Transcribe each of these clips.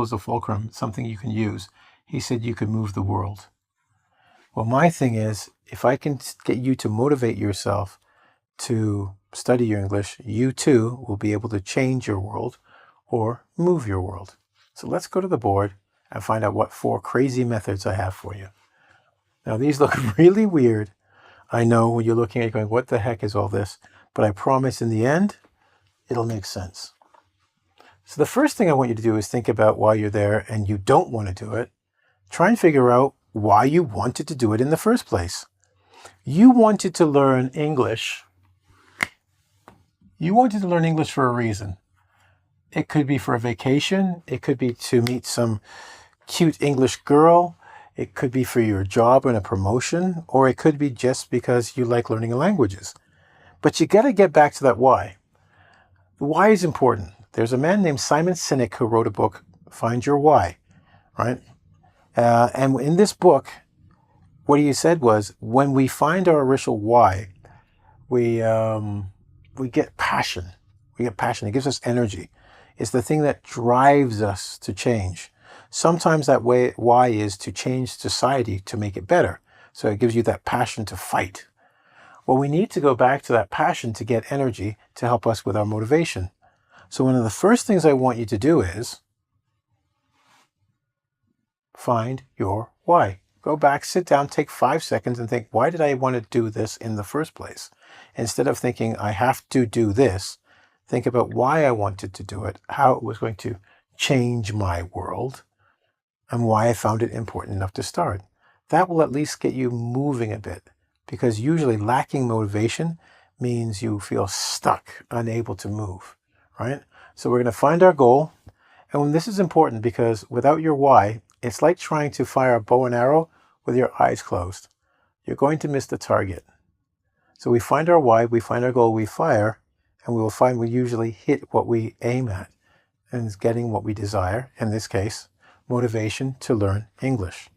as a fulcrum, something you can use. He said you could move the world. Well, my thing is, if I can get you to motivate yourself to study your English, you too will be able to change your world or move your world. So let's go to the board and find out what 4 crazy methods I have for you. Now, these look really weird. I know when you're looking at it going, what the heck is all this? But I promise in the end, it'll make sense. So the first thing I want you to do is think about why you're there and you don't want to do it. Try and figure out why you wanted to do it in the first place. You wanted to learn English. You wanted to learn English for a reason. It could be for a vacation. It could be to meet some cute English girl. It could be for your job and a promotion, or it could be just because you like learning languages. But you got to get back to that why. The why is important. There's a man named Simon Sinek who wrote a book, Find Your Why, right? And in this book, what he said was, when we find our original why, we get passion. We get passion. It gives us energy. It's the thing that drives us to change. Sometimes that why is to change society to make it better. So it gives you that passion to fight. Well, we need to go back to that passion to get energy to help us with our motivation. So one of the first things I want you to do is find your why. Go back, sit down, take 5 seconds and think, why did I want to do this in the first place? Instead of thinking, I have to do this, think about why I wanted to do it, how it was going to change my world, and why I found it important enough to start. That will at least get you moving a bit, because usually lacking motivation means you feel stuck, unable to move, right? So we're going to find our goal. And this is important because without your why, it's like trying to fire a bow and arrow with your eyes closed. You're going to miss the target. So we find our why, we find our goal, we fire, and we will find we usually hit what we aim at, and it's getting what we desire, in this case, motivation to learn English.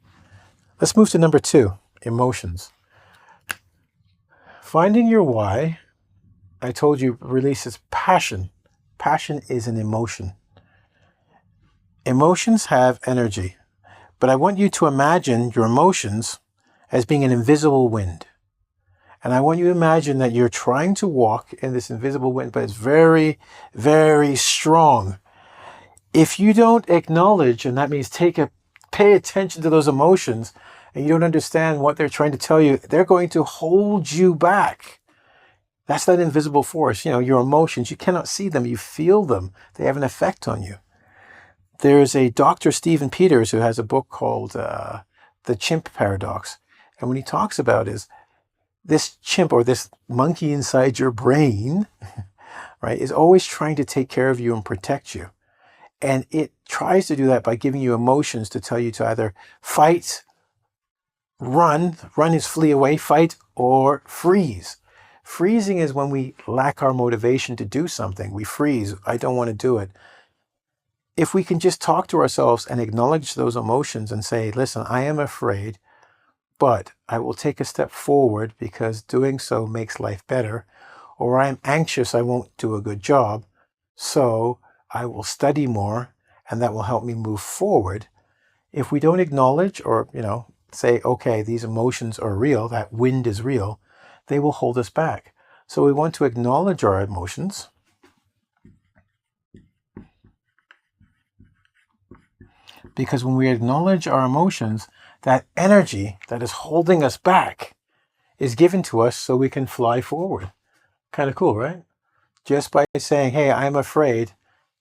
Let's move to number 2, emotions. Finding your why, I told you, releases passion. Passion is an emotion. Emotions have energy, but I want you to imagine your emotions as being an invisible wind. And I want you to imagine that you're trying to walk in this invisible wind, but it's very, very strong. If you don't acknowledge, and that means pay attention to those emotions, and you don't understand what they're trying to tell you, they're going to hold you back. That's that invisible force. Your emotions, you cannot see them, you feel them. They have an effect on you. There's a Dr. Stephen Peters who has a book called The Chimp Paradox. And what he talks about is this chimp, or this monkey inside your brain, right, is always trying to take care of you and protect you. And it tries to do that by giving you emotions to tell you to either fight, run is flee away, fight, or freeze. Freezing is when we lack our motivation to do something. We freeze. I don't want to do it. If we can just talk to ourselves and acknowledge those emotions and say, listen, I am afraid, but I will take a step forward because doing so makes life better. Or I'm anxious, I won't do a good job, so I will study more, and that will help me move forward. If we don't acknowledge or, say, okay, these emotions are real, that wind is real, they will hold us back. So we want to acknowledge our emotions. Because when we acknowledge our emotions, that energy that is holding us back is given to us so we can fly forward. Kind of cool, right? Just by saying, hey, I'm afraid,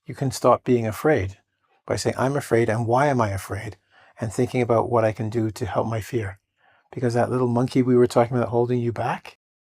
you can stop being afraid. By saying, I'm afraid, and why am I afraid? And thinking about what I can do to help my fear. Because that little monkey we were talking about holding you back,